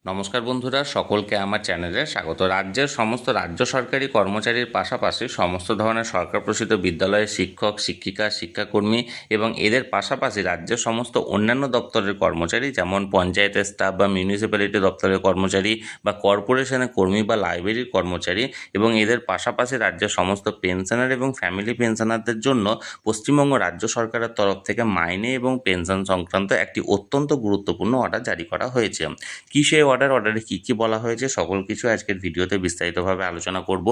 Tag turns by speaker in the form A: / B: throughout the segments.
A: নমস্কার বন্ধুরা, সকলকে আমার চ্যানেলে স্বাগত। রাজ্যের সমস্ত রাজ্য সরকারি কর্মচারীর পাশাপাশি সমস্ত ধরনের সরকার প্রসূত বিদ্যালয়ের শিক্ষক, শিক্ষিকা, শিক্ষাকর্মী এবং এদের পাশাপাশি রাজ্যের সমস্ত অন্যান্য দপ্তরের কর্মচারী, যেমন পঞ্চায়েতের স্টাফ বা মিউনিসিপ্যালিটি দপ্তরের কর্মচারী বা কর্পোরেশনের কর্মী বা লাইব্রেরির কর্মচারী এবং এদের পাশাপাশি রাজ্যের সমস্ত পেনশনার এবং ফ্যামিলি পেনশনারদের জন্য পশ্চিমবঙ্গ রাজ্য সরকারের তরফ থেকে মাইনে এবং পেনশন সংক্রান্ত একটি অত্যন্ত গুরুত্বপূর্ণ অর্ডার জারি করা হয়েছে। কি সেই অর্ডারে কী বলা হয়েছে সকল কিছু আজকের ভিডিওতে বিস্তারিতভাবে আলোচনা করব।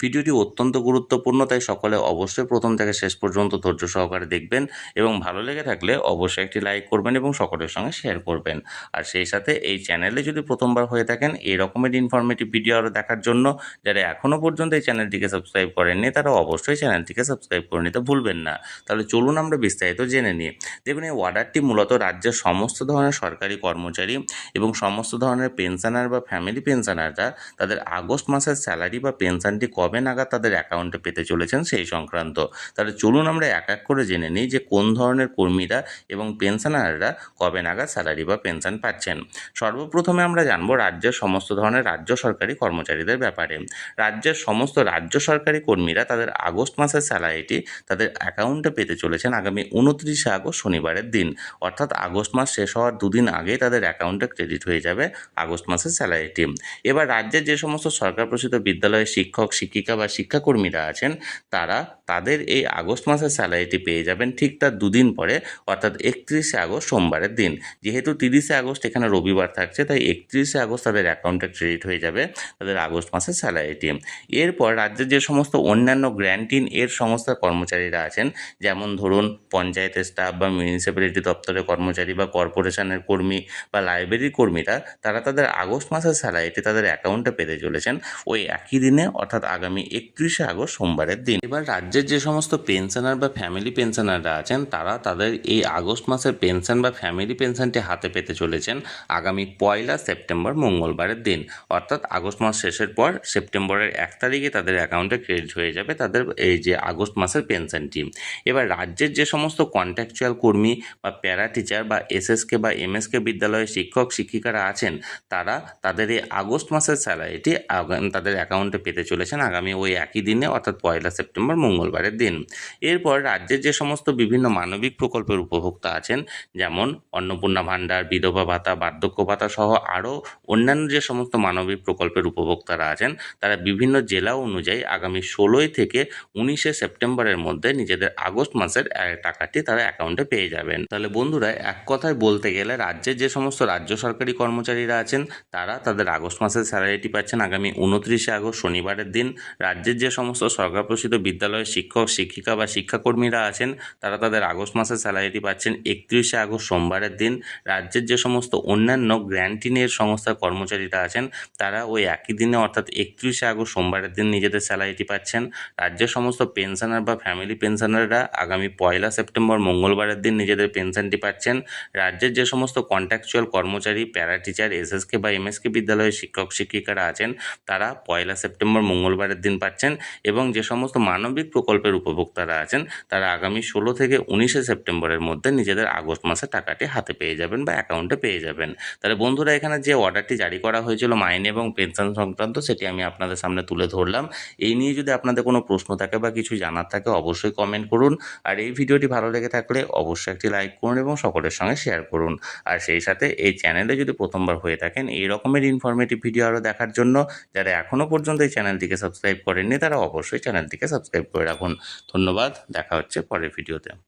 A: ভিডিওটি অত্যন্ত গুরুত্বপূর্ণ, তাই সকলে অবশ্যই প্রথম থেকে শেষ পর্যন্ত ধৈর্য সহকারে দেখবেন এবং ভালো লেগে থাকলে অবশ্যই একটি লাইক করবেন এবং সকলের সঙ্গে শেয়ার করবেন। আর সেই সাথে এই চ্যানেলে যদি প্রথমবার হয়ে থাকেন এই রকমের ইনফরমেটিভ ভিডিও আরও দেখার জন্য যারা এখনও পর্যন্ত এই চ্যানেলটিকে সাবস্ক্রাইব করেননি তারা অবশ্যই চ্যানেলটিকে সাবস্ক্রাইব করে নিতে ভুলবেন না। তাহলে চলুন আমরা বিস্তারিত জেনে নিই। দেখুন, এই অর্ডারটি মূলত রাজ্যের সমস্ত ধরনের সরকারি কর্মচারী এবং সমস্ত ধরনের পেনশনার বা ফ্যামিলি পেনশনাররা তাদের আগস্ট মাসের স্যালারি বা পেনশনটি কবে নাগাদ তাদের অ্যাকাউন্টে পেতে চলেছেন সেই সংক্রান্ত। তাহলে চলুন আমরা এক এক করে জেনে নিই যে কোন ধরনের কর্মীরা এবং পেনশনাররা কবে নাগাদ স্যালারি বা পেনশন পাচ্ছেন। সর্বপ্রথমে আমরা জানবো রাজ্যের সমস্ত ধরনের রাজ্য সরকারি কর্মচারীদের ব্যাপারে। রাজ্যের সমস্ত রাজ্য সরকারি কর্মীরা তাদের আগস্ট মাসের স্যালারিটি তাদের অ্যাকাউন্টে পেতে চলেছেন আগামী 29শে আগস্ট শনিবারের দিন, অর্থাৎ আগস্ট মাস শেষ হওয়ার দুদিন আগেই তাদের অ্যাকাউন্টে ক্রেডিট হয়ে যাবে আগস্ট মাসের স্যালারিটি। এবার রাজ্যের যে সমস্ত সরকার প্রসূত বিদ্যালয়ের শিক্ষক, শিক্ষিকা বা শিক্ষাকর্মীরা আছেন তারা তাদের এই আগস্ট মাসের স্যালারিটি পেয়ে যাবেন ঠিক তার দুদিন পরে, অর্থাৎ 31শে আগস্ট সোমবারের দিন। যেহেতু 30শে আগস্ট এখানে রবিবার থাকছে, তাই 31শে আগস্ট তাদের অ্যাকাউন্টে ক্রেডিট হয়ে যাবে তাদের আগস্ট মাসের স্যালারিটি। এরপর রাজ্যের যে সমস্ত অন্যান্য গ্র্যান্টিন এর সংস্থার কর্মচারীরা আছেন, যেমন ধরুন পঞ্চায়েতের স্টাফ বা মিউনিসিপ্যালিটি দপ্তরের কর্মচারী বা কর্পোরেশনের কর্মী বা লাইব্রেরির কর্মীরা, তারা তাদের আগস্ট মাসের স্যালারিটি তাদের অ্যাকাউন্টে পেতে চলেছেন ওই একই দিনে, অর্থাৎ আগামী 31শে আগস্ট সোমবারের দিন। এবার রাজ্যের যে সমস্ত পেনশনার বা ফ্যামিলি পেনশনাররা আছেন তারা তাদের এই আগস্ট মাসের পেনশন বা ফ্যামিলি পেনশনটি হাতে পেতে চলেছেন আগামী 1 সেপ্টেম্বর মঙ্গলবারের দিন, অর্থাৎ আগস্ট মাস শেষের পর সেপ্টেম্বরের 1 তারিখে তাদের অ্যাকাউন্টে ক্রেডিট হয়ে যাবে তাদের এই যে আগস্ট মাসের পেনশনটি। এবার রাজ্যের যে সমস্ত কন্ট্রাকচুয়াল কর্মী বা প্যারা টিচার বা এসএসকে বা এমএসকে বিদ্যালয়ের শিক্ষক শিক্ষিকারা আছেন তারা তাদের এই আগস্ট মাসের স্যালারিটি তাদের অ্যাকাউন্টে পেতে চলেছেন আগামী ওই একই দিনে, অর্থাৎ 1 সেপ্টেম্বর মঙ্গলবারের দিন। এরপর রাজ্যের যে সমস্ত বিভিন্ন মানবিক প্রকল্পের উপভোক্তা আছেন, যেমন অন্নপূর্ণা ভাণ্ডার, বিধবা ভাতা, বার্ধক্য ভাতা সহ আরও অন্যান্য যে সমস্ত মানবিক প্রকল্পের উপভোক্তারা আছেন তারা বিভিন্ন জেলা অনুযায়ী আগামী 16 থেকে 19শে সেপ্টেম্বরের মধ্যে নিজেদের আগস্ট মাসের টাকাটি তারা অ্যাকাউন্টে পেয়ে যাবেন। তাহলে বন্ধুরা, এক কথায় বলতে গেলে রাজ্যের যে সমস্ত রাজ্য সরকারি কর্মচারীরা আছেন তারা তাদের আগস্ট মাসের স্যালারিটি পাচ্ছেন আগামী 29শে আগস্ট শনিবারের দিন। রাজ্যের যে সমস্ত সরকার প্রসূত বিদ্যালয়ের শিক্ষক, শিক্ষিকা বা শিক্ষাকর্মীরা আছেন তারা তাদের আগস্ট মাসের স্যালারিটি পাচ্ছেন 31শে আগস্ট সোমবারের দিন। রাজ্যের যে সমস্ত অন্যান্য গ্র্যান্টিনের সংস্থার কর্মচারীরা আছেন তারা ওই একই দিনে, অর্থাৎ 31শে আগস্ট সোমবারের দিন নিজেদের স্যালারিটি পাচ্ছেন। রাজ্যের সমস্ত পেনশনার বা ফ্যামিলি পেনশনাররা আগামী 1 সেপ্টেম্বর মঙ্গলবারের দিন নিজেদের পেনশনটি পাচ্ছেন। রাজ্যের যে সমস্ত কন্ট্রাকচুয়াল কর্মচারী, প্যারা টিচার, এসএসকে বা এমএসকে বিদ্যালয়ের শিক্ষক শিক্ষিকারা আছেন তারা 1 সেপ্টেম্বর মঙ্গলবারের দিন পাচ্ছেন। এবং যে সমস্ত মানবিক প্রকল্পের উপভোক্তারা আছেন তারা আগামী 16 থেকে 19শে সেপ্টেম্বরের মধ্যে নিজেদের আগস্ট মাসের টাকাটি হাতে পেয়ে যাবেন বা অ্যাকাউন্টে পেয়ে যাবেন। তাহলে বন্ধুরা, এখানে যে অর্ডারটি জারি করা হয়েছিল মাইনে এবং পেনশন সংক্রান্ত সেটি আমি আপনাদের সামনে তুলে ধরলাম। এই নিয়ে যদি আপনাদের কোনো প্রশ্ন থাকে বা কিছু জানার থাকে অবশ্যই কমেন্ট করুন। আর এই ভিডিওটি ভালো লেগে থাকলে অবশ্যই একটি লাইক করুন এবং সকলের সঙ্গে শেয়ার করুন। আর সেই সাথে এই চ্যানেলে যদি প্রথমবার হয়ে থাকেন এই রকমের ইনফরমেটিভ ভিডিও আরও দেখার জন্য যারা এখনও পর্যন্ত এই চ্যানেলটিকে সাবস্ক্রাইব করেননি তারা অবশ্যই চ্যানেলটিকে সাবস্ক্রাইব করে রাখুন। ধন্যবাদ, দেখা হচ্ছে পরের ভিডিওতে।